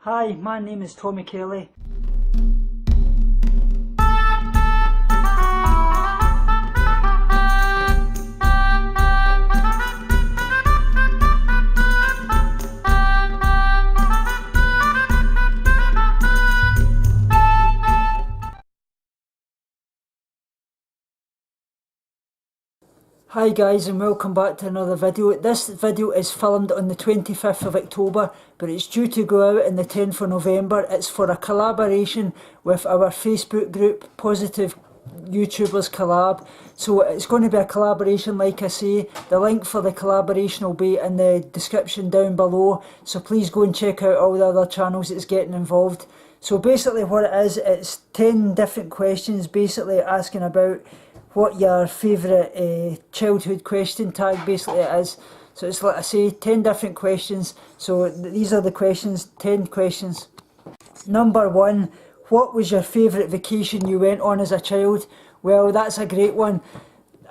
Hi, my name is Tommy Kelly. Hi guys, and welcome back to another video. This video is filmed on the 25th of October, but it's due to go out on the 10th of November. It's for a collaboration with our Facebook group, Positive YouTubers Collab. So it's going to be a collaboration, like I say. The link for the collaboration will be in the description down below. So please go and check out all the other channels that's getting involved. So basically what it is, it's 10 different questions basically asking about what your favourite childhood question tag basically is. So it's like I say, 10 different questions. So these are the questions, 10 questions. Number 1, what was your favourite vacation you went on as a child? Well, that's a great one.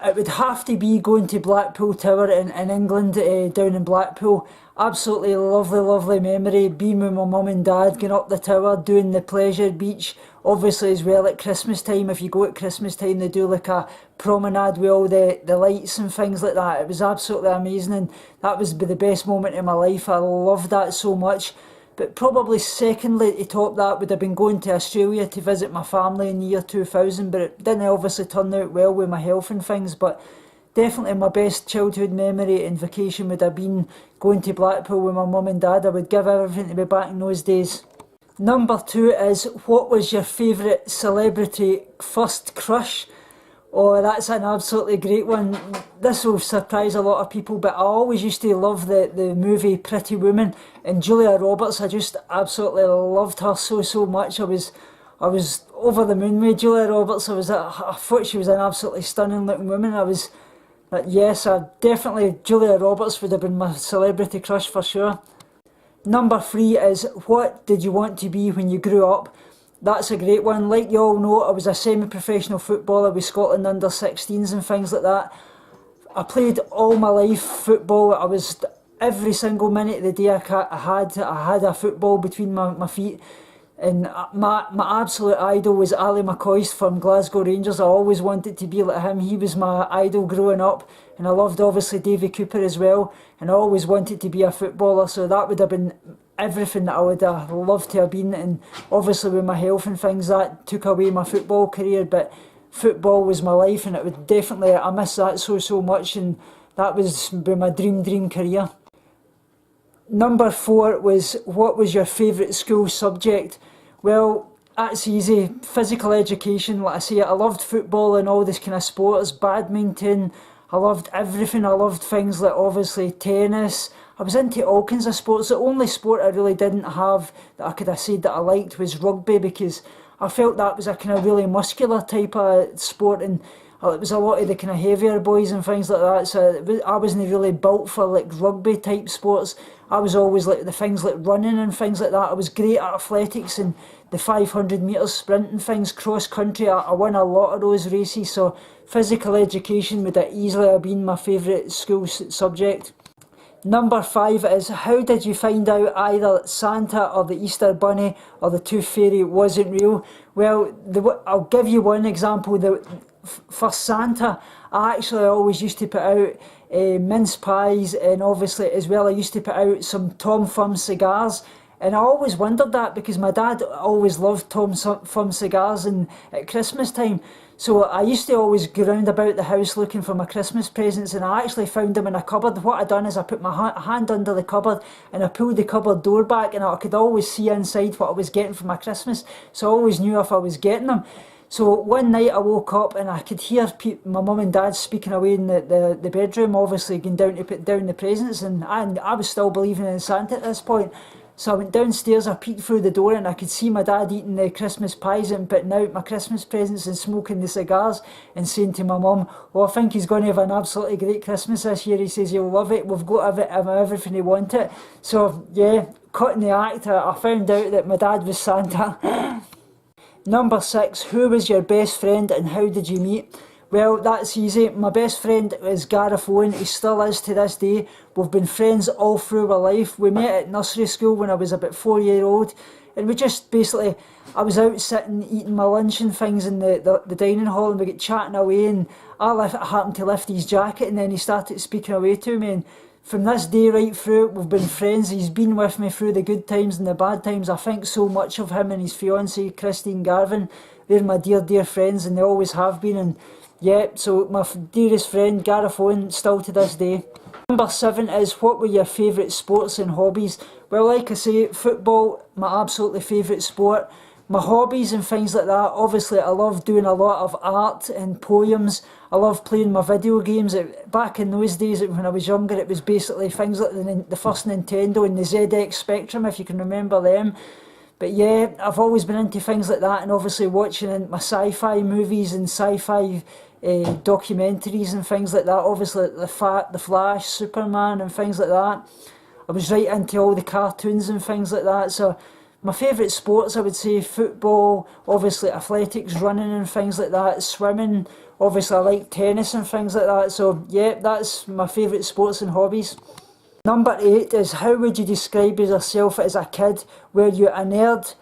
It would have to be going to Blackpool Tower in England, down in Blackpool. Absolutely lovely memory, being with my mum and dad, going up the tower, doing the pleasure beach. Obviously as well at Christmas time, if you go at Christmas time, they do like a promenade with all the lights and things like that. It was absolutely amazing, and that was the best moment in my life. I loved that so much. But probably secondly to top that would have been going to Australia to visit my family in the year 2000, but it didn't obviously turn out well with my health and things. But definitely my best childhood memory and vacation would have been going to Blackpool with my mum and dad. I would give everything to be back in those days. Number 2 is, what was your favourite celebrity first crush? Oh, that's an absolutely great one. This will surprise a lot of people, but I always used to love the movie Pretty Woman, and Julia Roberts. I just absolutely loved her so much. I was over the moon with Julia Roberts. I thought she was an absolutely stunning looking woman. Yes, Julia Roberts would have been my celebrity crush for sure. Number 3 is, what did you want to be when you grew up? That's a great one. Like you all know, I was a semi-professional footballer with Scotland under-16s and things like that. I played all my life football. I was every single minute of the day I had a football between my feet. And my absolute idol was Ali McCoist from Glasgow Rangers. I always wanted to be like him. He was my idol growing up. And I loved obviously Davy Cooper as well. And I always wanted to be a footballer. So that would have been everything that I would have loved to have been. And obviously with my health and things, that took away my football career. But football was my life, and it would definitely, I miss that so much. And that was my dream career. Number 4 was, what was your favourite school subject? Well, that's easy. Physical education, like I say, I loved football and all this kind of sports, badminton. I loved everything. I loved things like obviously tennis. I was into all kinds of sports. The only sport I really didn't have that I could have said that I liked was rugby, because I felt that was a kind of really muscular type of sport, and it was a lot of the kind of heavier boys and things like that, so I wasn't really built for like rugby type sports. I was always like the things like running and things like that. I was great at athletics and the 500 metres sprint and things, cross country. I won a lot of those races, so physical education would have easily have been my favourite school subject. Number 5 is, how did you find out either Santa or the Easter Bunny or the Tooth Fairy wasn't real? Well, I'll give you one example. For Santa, I actually always used to put out mince pies, and obviously as well I used to put out some Tom Thumb cigars. And I always wondered that, because my dad always loved Tom Thumb cigars at Christmas time. So I used to always go round about the house looking for my Christmas presents, and I actually found them in a cupboard. What I done is I put my hand under the cupboard and I pulled the cupboard door back, and I could always see inside what I was getting for my Christmas. So I always knew if I was getting them. So one night I woke up and I could hear my mum and dad speaking away in the bedroom, obviously going down to put down the presents, and I was still believing in Santa at this point. So I went downstairs, I peeked through the door, and I could see my dad eating the Christmas pies and putting out my Christmas presents and smoking the cigars, and saying to my mum, "Oh, I think he's going to have an absolutely great Christmas this year. He says he'll love it. We've got everything he wanted." So yeah, cutting the act, I found out that my dad was Santa. Number 6, who was your best friend and how did you meet? Well, that's easy. My best friend is Gareth Owen. He still is to this day. We've been friends all through our life. We met at nursery school when I was about 4 years old, and we just basically, I was out sitting eating my lunch and things in the dining hall, and we get chatting away, and I happened to lift his jacket, and then he started speaking away to me, and from this day right through, we've been friends. He's been with me through the good times and the bad times. I think so much of him and his fiancée, Christine Garvin. They're my dear, dear friends, and they always have been. And yeah, so my dearest friend, Gareth Owen, still to this day. Number 7 is, what were your favourite sports and hobbies? Well, like I say, football, my absolutely favourite sport. My hobbies and things like that, obviously I love doing a lot of art and poems. I love playing my video games. Back in those days when I was younger, it was basically things like the first Nintendo and the ZX Spectrum, if you can remember them. But yeah, I've always been into things like that, and obviously watching my sci-fi movies and sci-fi documentaries and things like that. Obviously the Flash, Superman and things like that. I was right into all the cartoons and things like that. So my favourite sports, I would say football, obviously athletics, running and things like that, swimming, obviously I like tennis and things like that. So yeah, that's my favourite sports and hobbies. Number 8 is, how would you describe yourself as a kid? Were you a nerd,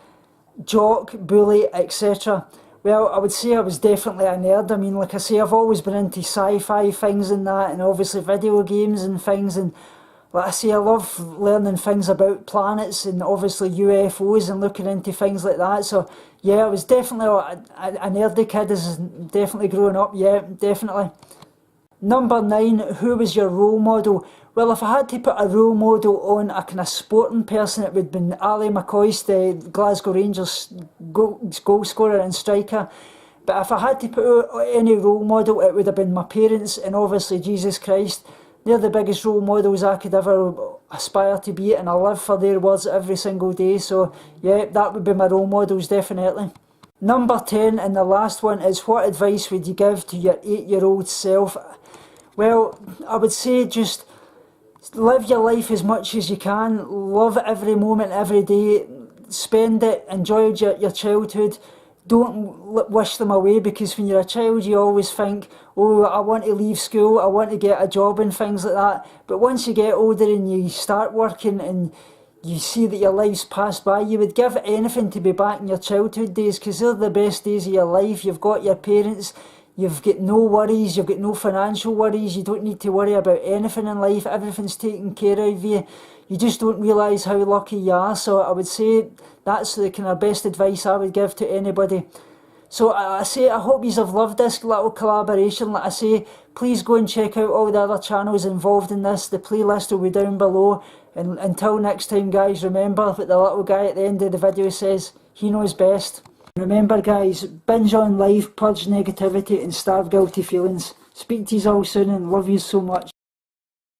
jock, bully, etc.? Well, I would say I was definitely a nerd. I mean, like I say, I've always been into sci-fi things and that, and obviously video games and things, and like I say, I love learning things about planets and obviously UFOs and looking into things like that. So yeah, I was definitely a nerdy kid, as definitely growing up, yeah, definitely. Number 9, who was your role model? Well, if I had to put a role model on a kind of sporting person, it would have been Ali McCoist, the Glasgow Rangers goal scorer and striker. But if I had to put any role model, it would have been my parents and obviously Jesus Christ. They're the biggest role models I could ever aspire to be, and I live for their words every single day. So yeah, that would be my role models, definitely. Number 10, and the last one, is, what advice would you give to your 8-year-old self? Well, I would say just live your life as much as you can, love every moment, every day, spend it, enjoy your childhood. Don't wish them away, because when you're a child you always think, oh, I want to leave school, I want to get a job and things like that. But once you get older and you start working and you see that your life's passed by, you would give anything to be back in your childhood days, because they're the best days of your life. You've got your parents, you've got no worries, you've got no financial worries, you don't need to worry about anything in life, everything's taken care of you. You just don't realise how lucky you are. So I would say that's the kind of best advice I would give to anybody. So I hope you have loved this little collaboration. Like I say, please go and check out all the other channels involved in this. The playlist will be down below. And until next time, guys, remember what the little guy at the end of the video says, he knows best. Remember, guys, binge on life, purge negativity and starve guilty feelings. Speak to you all soon and love you so much.